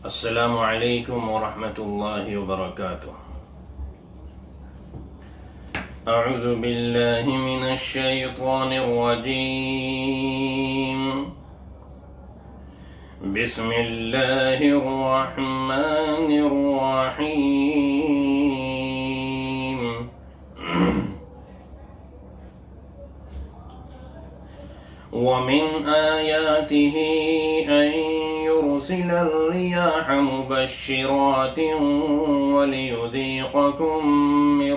السلام علیکم ورحمۃ اللہ وبرکاتہ۔ اعوذ باللہ من الشیطان الرجیم، بسم اللہ الرحمن الرحیم۔ ومن آیاته أن يرسل الرياح مبشرات وليذيقكم من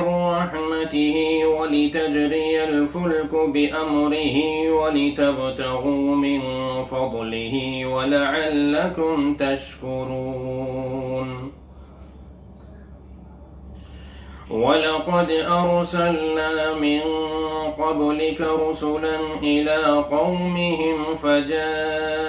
رحمته ولتجري الفلك بأمره ولتبتغوا من فضله ولعلكم تشكرون۔ وَلَقَدْ أَرْسَلْنَا مِن قَبْلِكَ رُسُلًا إِلَى قَوْمِهِمْ فَجَاءُوهُم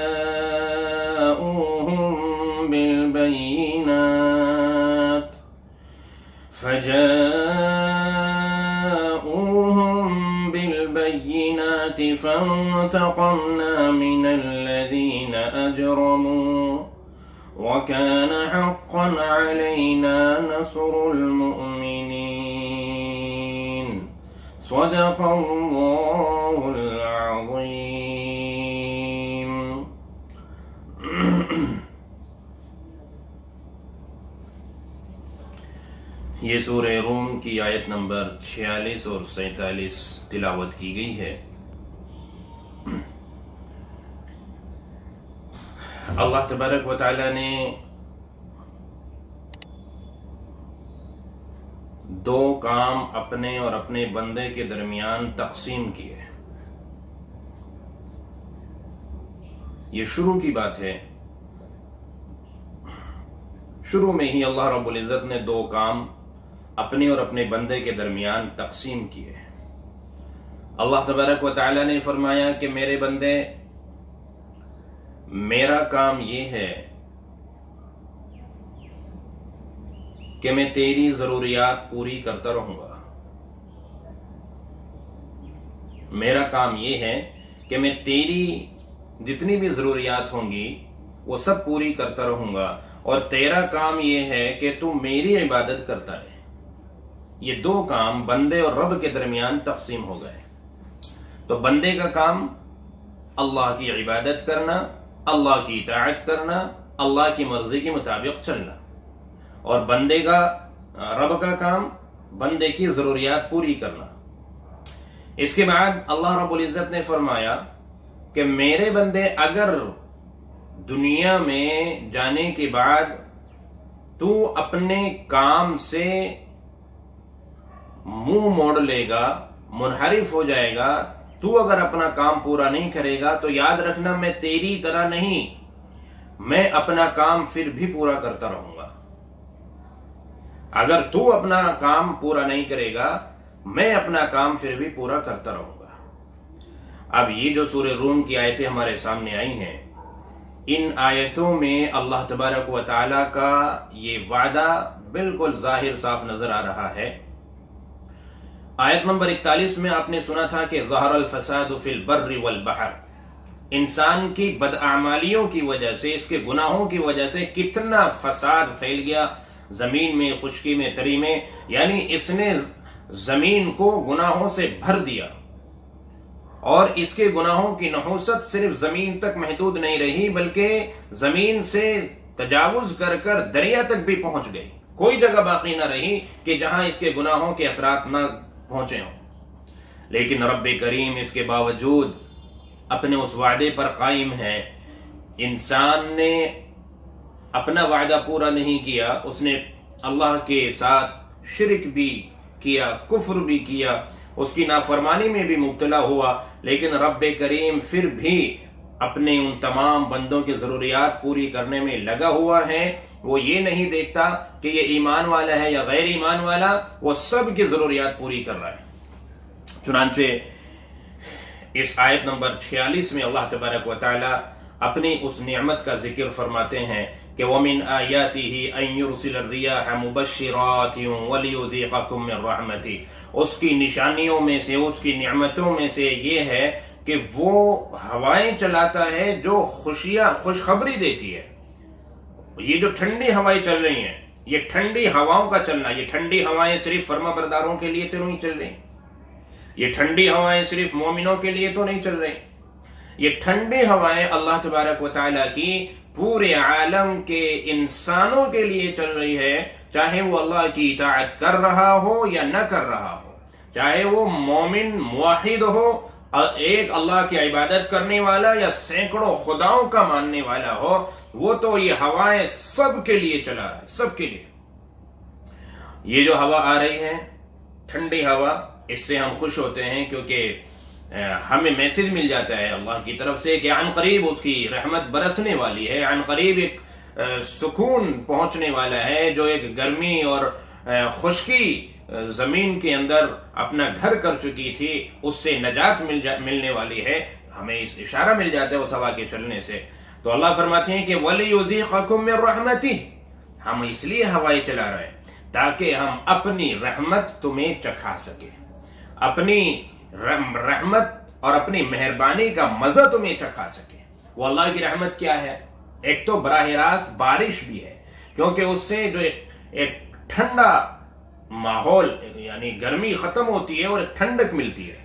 بِالْبَيِّنَاتِ فَانْتَقَمْنَا مِنَ الَّذِينَ أَجْرَمُوا وَكَانَ حَقًّا عَلَيْنَا نَصْرُ الْمُؤْمِنِينَ۔ صدق اللہ العظیم۔ یہ سورہ روم کی آیت نمبر 46 اور 47 تلاوت کی گئی ہے۔ اللہ تبارک و تعالی نے دو کام اپنے اور اپنے بندے کے درمیان تقسیم کیے۔ یہ شروع کی بات ہے، شروع میں ہی اللہ رب العزت نے دو کام اپنے اور اپنے بندے کے درمیان تقسیم کیے۔ اللہ تبارک و تعالی نے فرمایا کہ میرے بندے، میرا کام یہ ہے کہ میں تیری ضروریات پوری کرتا رہوں گا۔ میرا کام یہ ہے کہ میں تیری جتنی بھی ضروریات ہوں گی وہ سب پوری کرتا رہوں گا، اور تیرا کام یہ ہے کہ تو میری عبادت کرتا رہے۔ یہ دو کام بندے اور رب کے درمیان تقسیم ہو گئے۔ تو بندے کا کام اللہ کی عبادت کرنا، اللہ کی اطاعت کرنا، اللہ کی مرضی کے مطابق چلنا، اور بندے کا، رب کا کام بندے کی ضروریات پوری کرنا۔ اس کے بعد اللہ رب العزت نے فرمایا کہ میرے بندے اگر دنیا میں جانے کے بعد تو اپنے کام سے منہ موڑ لے گا، منحرف ہو جائے گا، تو اگر اپنا کام پورا نہیں کرے گا تو یاد رکھنا میں تیری طرح نہیں، میں اپنا کام پھر بھی پورا کرتا رہوں گا۔ اگر تو اپنا کام پورا نہیں کرے گا میں اپنا کام پھر بھی پورا کرتا رہوں گا۔ اب یہ جو سورہ روم کی آیتیں ہمارے سامنے آئی ہیں، ان آیتوں میں اللہ تبارک و تعالی کا یہ وعدہ بالکل ظاہر صاف نظر آ رہا ہے۔ آیت نمبر 41 میں آپ نے سنا تھا کہ ظہر الفساد فی البر والبحر، انسان کی بداعمالیوں کی وجہ سے، اس کے گناہوں کی وجہ سے کتنا فساد پھیل گیا زمین میں، خشکی میں، تری میں، یعنی اس نے زمین کو گناہوں سے بھر دیا، اور اس کے گناہوں کی نحوست صرف زمین تک محدود نہیں رہی بلکہ زمین سے تجاوز کر کر دریا تک بھی پہنچ گئی۔ کوئی جگہ باقی نہ رہی کہ جہاں اس کے گناہوں کے اثرات نہ پہنچے ہوں۔ لیکن رب کریم اس کے باوجود اپنے اس وعدے پر قائم ہے۔ انسان نے اپنا وعدہ پورا نہیں کیا، اس نے اللہ کے ساتھ شرک بھی کیا، کفر بھی کیا، اس کی نافرمانی میں بھی مبتلا ہوا، لیکن رب کریم پھر بھی اپنے ان تمام بندوں کی ضروریات پوری کرنے میں لگا ہوا ہے۔ وہ یہ نہیں دیکھتا کہ یہ ایمان والا ہے یا غیر ایمان والا، وہ سب کی ضروریات پوری کر رہا ہے۔ چنانچہ اس آیت نمبر 46 میں اللہ تبارک و تعالی اپنی اس نعمت کا ذکر فرماتے ہیں کہ وَمِنْ آيَاتِهِ أَن يُرْسِلَ الرِّيَاحَ مُبَشِّرَاتٍ وَلِيُذِيقَكُم مِّن رَّحْمَتِهِ، اس کی نشانیوں میں سے، اس کی نعمتوں میں سے یہ ہے کہ وہ ہوائیں چلاتا ہے جو خوشخبری دیتی ہے. یہ جو ٹھنڈی ہوائیں چل رہی ہیں، یہ ٹھنڈی ہواؤں کا چلنا، یہ ٹھنڈی ہوائیں صرف فرما برداروں کے لیے تو نہیں چل رہی، یہ ٹھنڈی ہوائیں صرف مومنوں کے لیے تو نہیں چل رہی، یہ ٹھنڈی ہوائیں اللہ تبارک و تعالیٰ کی پورے عالم کے انسانوں کے لیے چل رہی ہے، چاہے وہ اللہ کی اطاعت کر رہا ہو یا نہ کر رہا ہو، چاہے وہ مومن موحد ہو، ایک اللہ کی عبادت کرنے والا یا سینکڑوں خداؤں کا ماننے والا ہو، وہ تو یہ ہوائیں سب کے لیے چلا رہا ہے، سب کے لیے. یہ جو ہوا آ رہی ہے ٹھنڈی ہوا، اس سے ہم خوش ہوتے ہیں کیونکہ ہمیں میسج مل جاتا ہے اللہ کی طرف سے کہ عن قریب اس کی رحمت برسنے والی ہے، عن قریب ایک سکون پہنچنے والا ہے. جو ایک گرمی اور خشکی زمین کے اندر اپنا گھر کر چکی تھی، اس سے نجات ملنے والی ہے، ہمیں اس اشارہ مل جاتا ہے اس ہوا کے چلنے سے. تو اللہ فرماتے ہیں کہ وَلِيُذِيقَكُم مِّن رَحْمَتِهِ، ہم اس لیے ہوائیں چلا رہے ہیں تاکہ ہم اپنی رحمت تمہیں چکھا سکیں، اپنی رحمت اور اپنی مہربانی کا مزہ تمہیں چکھا سکے. وہ اللہ کی رحمت کیا ہے؟ ایک تو براہ راست بارش بھی ہے، کیونکہ اس سے جو ایک ٹھنڈا ماحول یعنی گرمی ختم ہوتی ہے اور ایک ٹھنڈک ملتی ہے.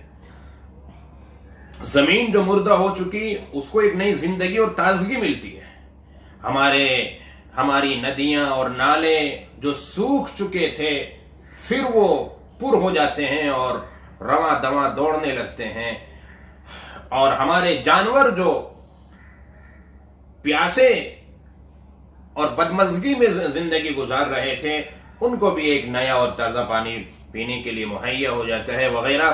زمین جو مردہ ہو چکی اس کو ایک نئی زندگی اور تازگی ملتی ہے. ہماری ندیاں اور نالے جو سوکھ چکے تھے پھر وہ پر ہو جاتے ہیں اور رواں دواں دوڑنے لگتے ہیں، اور ہمارے جانور جو پیاسے اور بدمزگی میں زندگی گزار رہے تھے ان کو بھی ایک نیا اور تازہ پانی پینے کے لیے مہیا ہو جاتا ہے وغیرہ.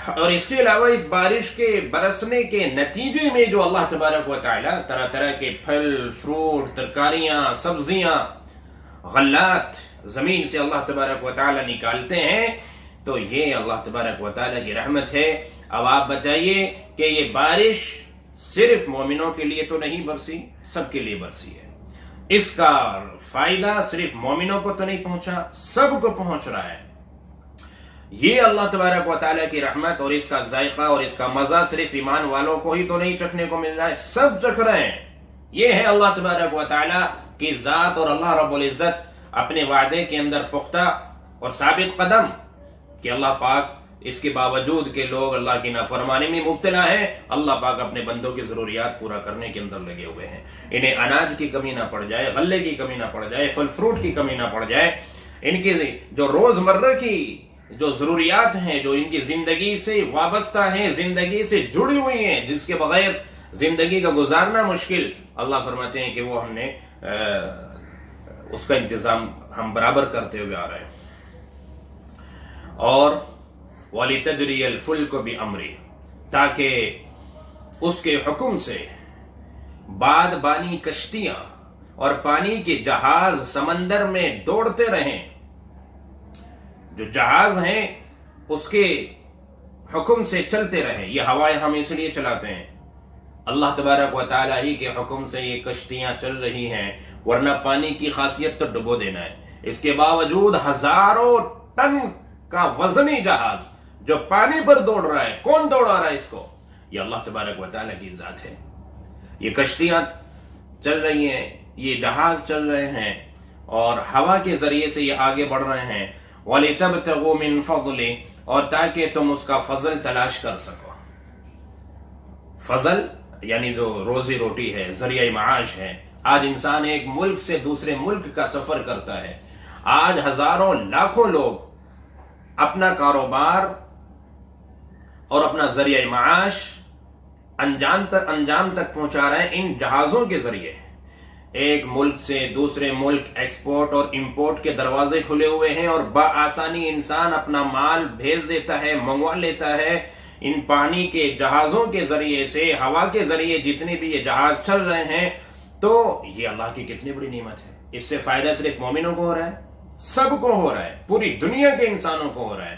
اور اس کے علاوہ اس بارش کے برسنے کے نتیجے میں جو اللہ تبارک و تعالی طرح طرح کے پھل، فروٹ، ترکاریاں، سبزیاں، غلات زمین سے اللہ تبارک و تعالی نکالتے ہیں، تو یہ اللہ تبارک و تعالی کی رحمت ہے. اب آپ بتائیے کہ یہ بارش صرف مومنوں کے لیے تو نہیں برسی، سب کے لیے برسی ہے. اس کا فائدہ صرف مومنوں کو تو نہیں پہنچا، سب کو پہنچ رہا ہے. یہ اللہ تبارک و تعالیٰ کی رحمت اور اس کا ذائقہ اور اس کا مزہ صرف ایمان والوں کو ہی تو نہیں چکھنے کو مل رہا ہے، سب چکھ رہے ہیں. یہ ہے اللہ تبارک و تعالیٰ کی ذات، اور اللہ رب العزت اپنے وعدے کے اندر پختہ اور ثابت قدم کہ اللہ پاک اس کے باوجود کہ لوگ اللہ کی نافرمانی میں مبتلا ہیں، اللہ پاک اپنے بندوں کی ضروریات پورا کرنے کے اندر لگے ہوئے ہیں. انہیں اناج کی کمی نہ پڑ جائے، غلے کی کمی نہ پڑ جائے، پھل فروٹ کی کمی نہ پڑ جائے. ان کی جو روزمرہ کی جو ضروریات ہیں، جو ان کی زندگی سے وابستہ ہیں، زندگی سے جڑی ہوئی ہیں، جس کے بغیر زندگی کا گزارنا مشکل، اللہ فرماتے ہیں کہ وہ ہم نے اس کا انتظام ہم برابر کرتے ہوئے آ رہے ہیں. اور وَلِتَجْرِيَ الْفُلْكُ بِأَمْرِهِ، تاکہ اس کے حکم سے باد بانی کشتیاں اور پانی کے جہاز سمندر میں دوڑتے رہیں. جو جہاز ہیں اس کے حکم سے چلتے رہیں. یہ ہوائیں ہم اس لیے چلاتے ہیں، اللہ تبارک و تعالیٰ ہی کے حکم سے یہ کشتیاں چل رہی ہیں، ورنہ پانی کی خاصیت تو ڈبو دینا ہے. اس کے باوجود ہزاروں ٹن کا وزنی جہاز جو پانی پر دوڑ رہا ہے، کون دوڑا رہا ہے اس کو؟ یہ اللہ تبارک و تعالیٰ کی ذات ہے. یہ کشتیاں چل رہی ہیں، یہ جہاز چل رہے ہیں، اور ہوا کے ذریعے سے یہ آگے بڑھ رہے ہیں. وَلِتَبْتَغُوا مِن فَضْلِهِ، اور تاکہ تم اس کا فضل تلاش کر سکو. فضل یعنی جو روزی روٹی ہے، ذریعہ معاش ہے. آج انسان ایک ملک سے دوسرے ملک کا سفر کرتا ہے. آج ہزاروں لاکھوں لوگ اپنا کاروبار اور اپنا ذریعہ معاش انجام تک پہنچا رہے ہیں ان جہازوں کے ذریعے. ایک ملک سے دوسرے ملک ایکسپورٹ اور امپورٹ کے دروازے کھلے ہوئے ہیں، اور بآسانی انسان اپنا مال بھیج دیتا ہے، منگوا لیتا ہے. ان پانی کے جہازوں کے ذریعے سے، ہوا کے ذریعے جتنے بھی یہ جہاز چل رہے ہیں، تو یہ اللہ کی کتنی بڑی نعمت ہے. اس سے فائدہ صرف مومنوں کو ہو رہا ہے، سب کو ہو رہا ہے، پوری دنیا کے انسانوں کو ہو رہا ہے.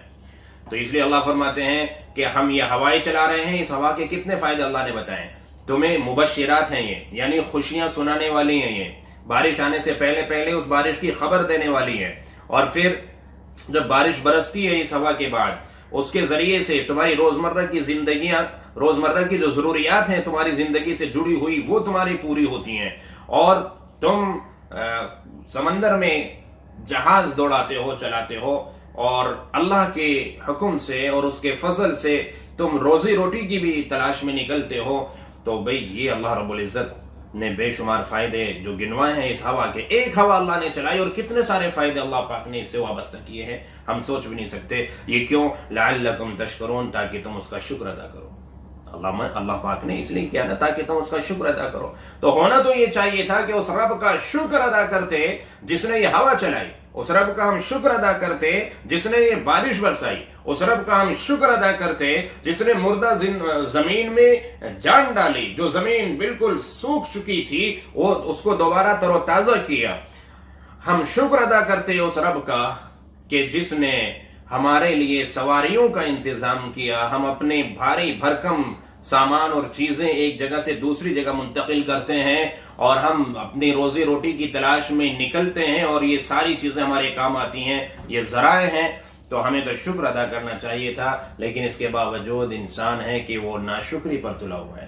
تو اس لیے اللہ فرماتے ہیں کہ ہم یہ ہوائیں چلا رہے ہیں. اس ہوا کے کتنے فائدے اللہ نے بتائے. تمہیں مبشرات ہیں، یہ یعنی خوشیاں سنانے والی ہیں. یہ بارش آنے سے پہلے اس بارش کی خبر دینے والی ہے، اور پھر جب بارش برستی ہے اس ہوا کے بعد اس کے ذریعے سے تمہاری روزمرہ کی جو ضروریات ہیں تمہاری زندگی سے جڑی ہوئی وہ تمہاری پوری ہوتی ہیں، اور تم سمندر میں جہاز دوڑاتے ہو، چلاتے ہو، اور اللہ کے حکم سے اور اس کے فضل سے تم روزی روٹی کی بھی تلاش میں نکلتے ہو، تو بھئی یہ اللہ رب العزت نے بے شمار فائدے جو گنوائے ہیں اس ہوا کے. ایک ہوا اللہ نے چلائی اور کتنے سارے فائدے اللہ پاک نے اس سے وابستہ کیے ہیں، ہم سوچ بھی نہیں سکتے. یہ کیوں؟ لعلکم تشکرون، تاکہ تم اس کا شکر ادا کرو. اللہ پاک نے اس لیے کیا نا تاکہ تم اس کا شکر ادا کرو. تو ہونا تو یہ چاہیے تھا کہ اس رب کا شکر ادا کرتے جس نے یہ ہوا چلائی، اس رب کا ہم شکر ادا کرتے جس نے یہ بارش برسائی، اس رب کا ہم شکر ادا کرتے جس نے مردہ زمین میں جان ڈالی، جو زمین بالکل سوکھ چکی تھی وہ اس کو دوبارہ تر و تازہ کیا. ہم شکر ادا کرتے اس رب کا کہ جس نے ہمارے لیے سواریوں کا انتظام کیا. ہم اپنے بھاری بھرکم سامان اور چیزیں ایک جگہ سے دوسری جگہ منتقل کرتے ہیں اور ہم اپنی روزی روٹی کی تلاش میں نکلتے ہیں، اور یہ ساری چیزیں ہمارے کام آتی ہیں، یہ ذرائع ہیں. تو ہمیں تو شکر ادا کرنا چاہیے تھا، لیکن اس کے باوجود انسان ہے کہ وہ ناشکری پر تلا ہوا ہے.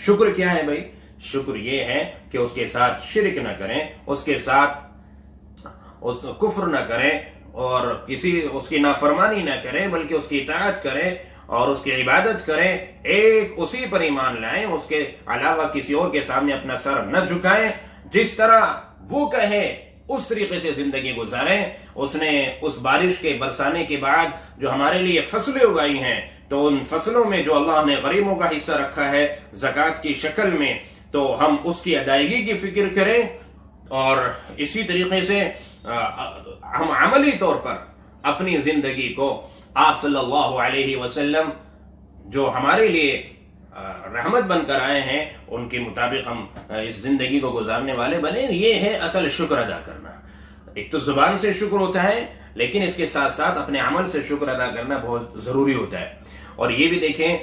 شکر کیا ہے بھائی؟ شکر یہ ہے کہ اس کے ساتھ شرک نہ کریں، اس کے ساتھ کفر نہ کریں، اور اس کی نافرمانی نہ کریں، بلکہ اس کی اطاعت کریں اور اس کی عبادت کریں. ایک اسی پر ایمان لائیں، اس کے علاوہ کسی اور کے سامنے اپنا سر نہ جھکائیں. جس طرح وہ کہے اس طریقے سے زندگی گزاریں. اس نے اس بارش کے برسانے کے بعد جو ہمارے لیے فصلیں اگائی ہیں، تو ان فصلوں میں جو اللہ نے غریبوں کا حصہ رکھا ہے زکوٰۃ کی شکل میں، تو ہم اس کی ادائیگی کی فکر کریں. اور اسی طریقے سے ہم عملی طور پر اپنی زندگی کو آپ صلی اللہ علیہ وسلم جو ہمارے لیے رحمت بن کر آئے ہیں ان کے مطابق ہم اس زندگی کو گزارنے والے بنے. یہ ہے اصل شکر ادا کرنا. ایک تو زبان سے شکر ہوتا ہے، لیکن اس کے ساتھ ساتھ اپنے عمل سے شکر ادا کرنا بہت ضروری ہوتا ہے. اور یہ بھی دیکھیں،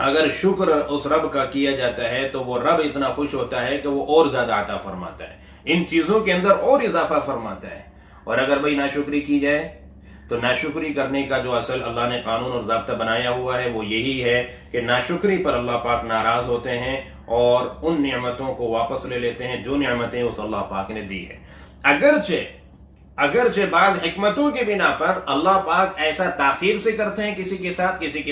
اگر شکر اس رب کا کیا جاتا ہے تو وہ رب اتنا خوش ہوتا ہے کہ وہ اور زیادہ عطا فرماتا ہے، ان چیزوں کے اندر اور اضافہ فرماتا ہے. اور اگر بھئی ناشکری کی جائے تو ناشکری کرنے کا جو اصل اللہ نے قانون اور ضابطہ بنایا ہوا ہے وہ یہی ہے کہ ناشکری پر اللہ پاک ناراض ہوتے ہیں اور ان نعمتوں کو واپس لے لیتے ہیں جو نعمتیں اس اللہ پاک نے دی ہے. اگرچہ بعض حکمتوں کی بنا پر اللہ پاک ایسا تاخیر سے کرتے ہیں کسی کے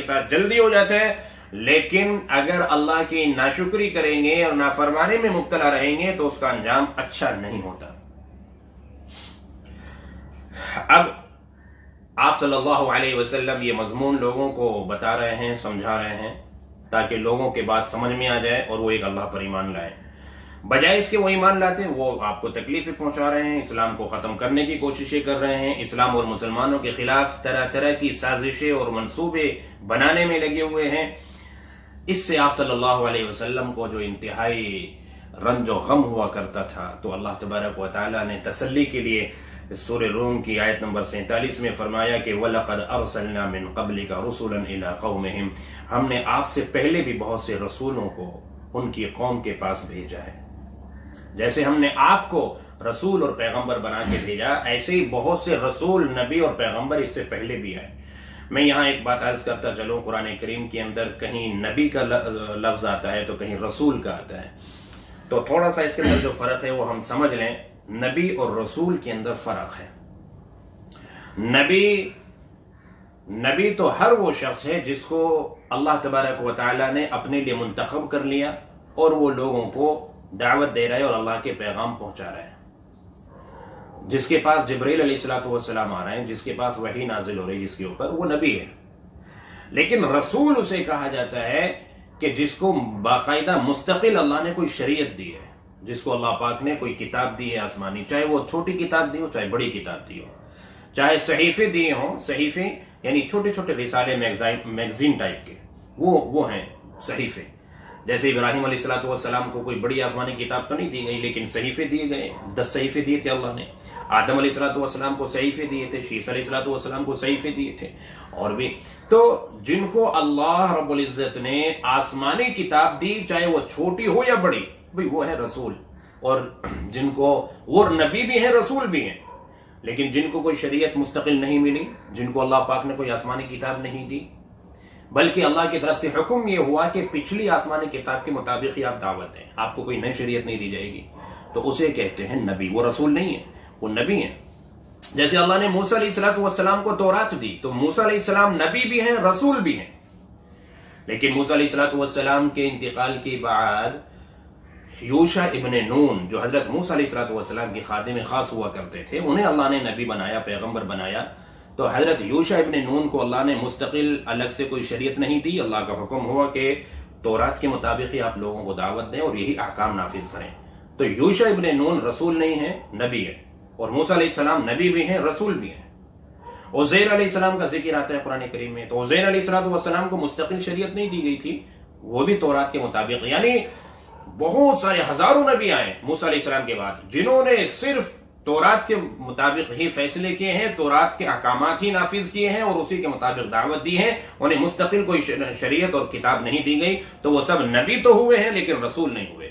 ساتھ جلدی ہو جاتے ہیں، لیکن اگر اللہ کی ناشکری کریں گے اور نافرمانی میں مبتلا رہیں گے تو اس کا انجام اچھا نہیں ہوتا. اب آپ صلی اللہ علیہ وسلم یہ مضمون لوگوں کو بتا رہے ہیں، سمجھا رہے ہیں، تاکہ لوگوں کے بات سمجھ میں آ جائے اور وہ ایک اللہ پر ایمان لائیں. بجائے اس کے وہ ایمان لاتے ہیں وہ آپ کو تکلیفیں پہنچا رہے ہیں، اسلام کو ختم کرنے کی کوششیں کر رہے ہیں، اسلام اور مسلمانوں کے خلاف طرح طرح کی سازشیں اور منصوبے بنانے میں لگے ہوئے ہیں. اس سے آپ صلی اللہ علیہ وسلم کو جو انتہائی رنج و غم ہوا کرتا تھا، تو اللہ تبارک و تعالیٰ نے تسلی کے لیے سورہ روم کی آیت نمبر 47 میں فرمایا کہ وَلَقَدْ أَرْسَلْنَا مِن قَبْلِكَ رُسُلًا إِلَىٰ قَوْمِهِمْ، ہم نے آپ سے پہلے بھی بہت سے رسولوں کو ان کی قوم کے پاس بھیجا ہے. جیسے ہم نے آپ کو رسول اور پیغمبر بنا کے بھیجا، ایسے ہی بہت سے رسول، نبی اور پیغمبر اس سے پہلے بھی آئے. میں یہاں ایک بات عرض کرتا چلوں، قرآن کریم کے اندر کہیں نبی کا لفظ آتا ہے تو کہیں رسول کا آتا ہے، تو تھوڑا سا اس کے اندر جو فرق ہے وہ ہم سمجھ لیں. نبی اور رسول کے اندر فرق ہے. نبی تو ہر وہ شخص ہے جس کو اللہ تبارک و تعالیٰ نے اپنے لیے منتخب کر لیا اور وہ لوگوں کو دعوت دے رہا ہے اور اللہ کے پیغام پہنچا رہا ہے. جس کے پاس جبرائیل علیہ السلام آ رہے ہیں، جس کے پاس وحی نازل ہو رہی ہے جس کے اوپر، وہ نبی ہے. لیکن رسول اسے کہا جاتا ہے کہ جس کو باقاعدہ مستقل اللہ نے کوئی شریعت دی ہے، جس کو اللہ پاک نے کوئی کتاب دی ہے آسمانی، چاہے وہ چھوٹی کتاب دی ہو چاہے بڑی کتاب دی ہو، چاہے صحیفے دیے ہوں. صحیفے یعنی چھوٹے چھوٹے رسالے میگزین ٹائپ کے، وہ ہیں صحیفے. جیسے ابراہیم علیہ السلام کو کوئی بڑی آسمانی کتاب تو نہیں دی گئی، لیکن صحیفے دیے گئے. 10 صحیفے دیے تھے اللہ نے. آدم علیہ السلام کو صحیفے دیے تھے، شیس علیہ السلام کو صحیفے دیے تھے، اور بھی. تو جن کو اللہ رب العزت نے آسمانی کتاب دی، چاہے وہ چھوٹی ہو یا بڑی، بھئی وہ ہے رسول. اور جن کو وہ نبی بھی ہیں رسول بھی ہیں، لیکن جن کو کوئی شریعت مستقل نہیں ملی، جن کو اللہ پاک نے کوئی آسمانی کتاب نہیں دی، بلکہ اللہ کی طرف سے حکم یہ ہوا کہ پچھلی آسمانی کتاب کے مطابق ہی آپ دعوت دیں، آپ کو کوئی نئی شریعت نہیں دی جائے گی، تو اسے کہتے ہیں نبی۔ وہ رسول نہیں ہے، وہ نبی ہیں۔ جیسے اللہ نے موسیٰ علیہ السلام کو تورات دی، تو موسیٰ علیہ السلام نبی بھی ہیں، رسول بھی ہیں۔ لیکن موسیٰ علیہ السلام کے انتقال کے بعد یوشع ابن نون، جو حضرت موسیٰ علیہ السلام کی خادم خاص ہوا کرتے تھے، انہیں اللہ نے نبی بنایا، پیغمبر بنایا۔ تو حضرت یوشع ابن نون کو اللہ نے مستقل الگ سے کوئی شریعت نہیں دی، اللہ کا حکم ہوا کہ تورات کے مطابق ہی آپ لوگوں کو دعوت دیں اور یہی احکام نافذ کریں۔ تو یوشع ابن نون رسول نہیں ہے، نبی ہے، اور موسیٰ علیہ السلام نبی بھی ہیں، رسول بھی ہیں۔ عزیر علیہ السلام کا ذکر آتا ہے قرآن کریم میں، تو عزیر علیہ السلام کو مستقل شریعت نہیں دی گئی تھی، وہ بھی تورات کے مطابق، یعنی بہت سارے ہزاروں نبی آئے موسیٰ علیہ السلام کے بعد جنہوں نے صرف تورات کے مطابق ہی فیصلے کیے ہیں، تورات کے احکامات ہی نافذ کیے ہیں اور اسی کے مطابق دعوت دی ہے، انہیں مستقل کوئی شریعت اور کتاب نہیں دی گئی، تو وہ سب نبی تو ہوئے ہیں لیکن رسول نہیں ہوئے۔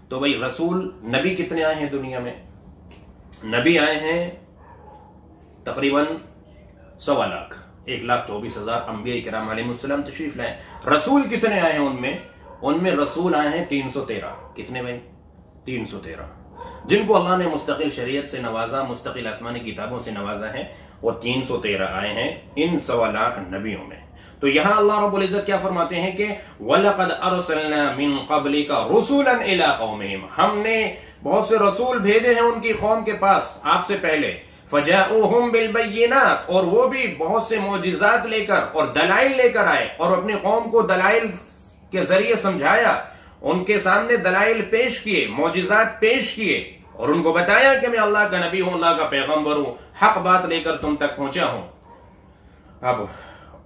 تو بھئی رسول، نبی کتنے آئے ہیں دنیا میں؟ نبی آئے ہیں تقریباً 1.25 لاکھ، 1,24,000 انبیاء کرام علیہ السلام تشریف لائے۔ رسول کتنے آئے ہیں ان میں رسول آئے ہیں 313۔ کتنے بھائی؟ 313، جن کو اللہ نے مستقل شریعت سے نوازا، مستقل آسمانی کتابوں سے نوازا ہے، وہ 313 آئے ہیں ان 1.25 لاکھ نبیوں میں۔ تو یہاں اللہ رب العزت کیا فرماتے ہیں کہ وَلَقَدْ أَرْسَلْنَا مِن قَبْلِكَ رُسُلًا إِلَىٰ قَوْمِهِمْ، ہم نے بہت سے رسول بھیجے ہیں ان کی قوم کے پاس آپ سے پہلے، فَجَاءُوهُمْ بِالْبَيِّنَاتِ، اور وہ بھی بہت سے معجزات لے کر اور دلائل لے کر آئے اور اپنی قوم کو دلائل کے ذریعے سمجھایا، ان کے سامنے دلائل پیش کیے، معجزات پیش کیے اور ان کو بتایا کہ میں اللہ کا نبی ہوں، اللہ کا پیغمبر ہوں، حق بات لے کر تم تک پہنچا ہوں۔ اب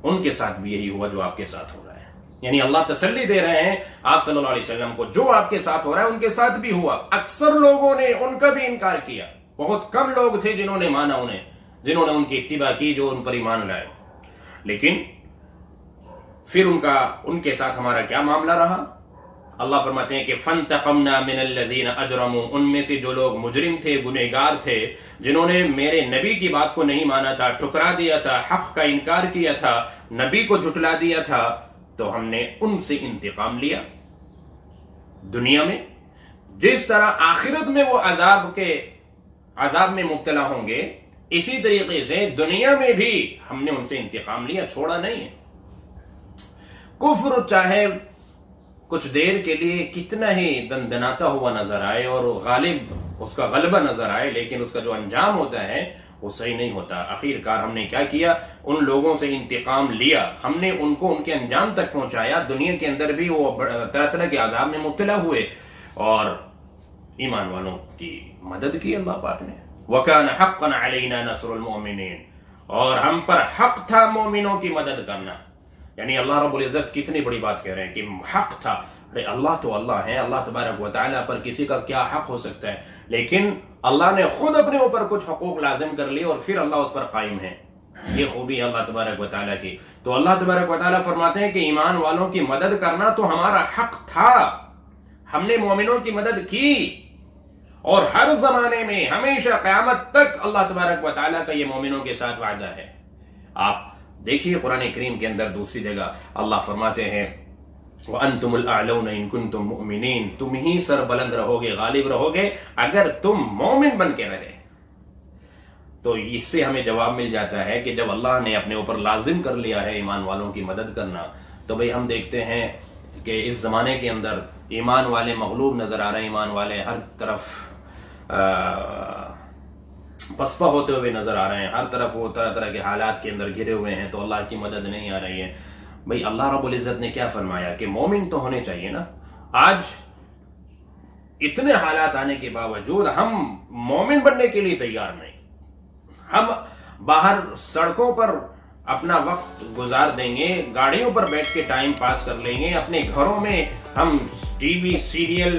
ان کے ساتھ بھی یہی ہوا جو آپ کے ساتھ ہو رہا ہے، یعنی اللہ تسلی دے رہے ہیں آپ صلی اللہ علیہ وسلم کو، جو آپ کے ساتھ ہو رہا ہے ان کے ساتھ بھی ہوا۔ اکثر لوگوں نے ان کا بھی انکار کیا، بہت کم لوگ تھے جنہوں نے مانا انہیں، جنہوں نے ان کی اتباع کی، جو ان پر ایمان لائے۔ لیکن پھر ان کے ساتھ ہمارا کیا معاملہ رہا؟ اللہ فرماتے ہیں کہ فَانْتَقَمْنَا مِنَ الَّذِينَ أَجْرَمُوا، ان میں سے جو لوگ مجرم تھے، گنہگار تھے، جنہوں نے میرے نبی کی بات کو نہیں مانا تھا، ٹھکرا دیا تھا، حق کا انکار کیا تھا، نبی کو جھٹلا دیا تھا، تو ہم نے ان سے انتقام لیا دنیا میں۔ جس طرح آخرت میں وہ عذاب میں مبتلا ہوں گے، اسی طریقے سے دنیا میں بھی ہم نے ان سے انتقام لیا، چھوڑا نہیں ہے۔ کفر چاہے کچھ دیر کے لیے کتنا ہی دندناتا ہوا نظر آئے اور غالب اس کا غلبہ نظر آئے، لیکن اس کا جو انجام ہوتا ہے وہ صحیح نہیں ہوتا۔ آخر کار ہم نے کیا کیا؟ ان لوگوں سے انتقام لیا، ہم نے ان کو ان کے انجام تک پہنچایا۔ دنیا کے اندر بھی وہ طرح طرح کے عذاب میں مبتلا ہوئے اور ایمان والوں کی مدد کی اللہ پاک نے۔ وَكَانَ حَقًّا عَلَيْنَا نَصْرُ الْمُؤْمِنِينَ، اور ہم پر حق تھا مومنوں کی مدد کرنا۔ یعنی اللہ رب العزت کتنی بڑی بات کہہ رہے ہیں کہ حق تھا۔ اللہ تو اللہ ہے، اللہ تبارک و تعالیٰ پر کسی کا کیا حق ہو سکتا ہے، لیکن اللہ نے خود اپنے اوپر کچھ حقوق لازم کر لیے اور پھر اللہ اس پر قائم ہے۔ یہ خوبی ہے اللہ تبارک و تعالیٰ کی۔ تو اللہ تبارک و تعالیٰ فرماتے ہیں کہ ایمان والوں کی مدد کرنا تو ہمارا حق تھا، ہم نے مومنوں کی مدد کی، اور ہر زمانے میں ہمیشہ قیامت تک اللہ تبارک و تعالیٰ کا یہ مومنوں کے ساتھ وعدہ ہے۔ آپ دیکھیے قرآن کریم کے اندر دوسری جگہ اللہ فرماتے ہیں وَأَنْتُمُ الْأَعْلَوْنَ إِن كُنتُم مُؤْمِنِينَ، تم ہی سر بلند رہو گے، غالب رہو گے اگر تم مومن بن کے رہے۔ تو اس سے ہمیں جواب مل جاتا ہے کہ جب اللہ نے اپنے اوپر لازم کر لیا ہے ایمان والوں کی مدد کرنا، تو بھئی ہم دیکھتے ہیں کہ اس زمانے کے اندر ایمان والے مغلوب نظر آ رہے ہیں، ایمان والے ہر طرف پسپا ہوتے ہوئے نظر آ رہے ہیں، ہر طرف وہ طرح طرح کے حالات کے اندر گھرے ہوئے ہیں، تو اللہ کی مدد نہیں آ رہی ہے۔ بھئی اللہ رب العزت نے کیا فرمایا کہ مومن تو ہونے چاہیے نا۔ آج اتنے حالات آنے کے باوجود ہم مومن بننے کے لیے تیار نہیں، ہم باہر سڑکوں پر اپنا وقت گزار دیں گے، گاڑیوں پر بیٹھ کے ٹائم پاس کر لیں گے، اپنے گھروں میں ہم ٹی وی سیریل